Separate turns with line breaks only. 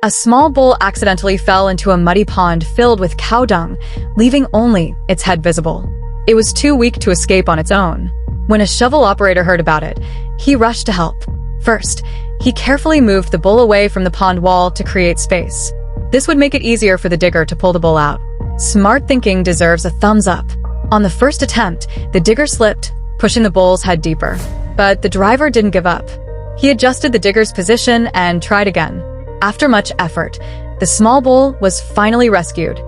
A small bull accidentally fell into a muddy pond filled with cow dung, leaving only its head visible. It was too weak to escape on its own. When a shovel operator heard about it, he rushed to help. First, he carefully moved the bull away from the pond wall to create space. This would make it easier for the digger to pull the bull out. Smart thinking deserves a thumbs up. On the first attempt, the digger slipped, pushing the bull's head deeper. But the driver didn't give up. He adjusted the digger's position and tried again. After much effort, the small bull was finally rescued.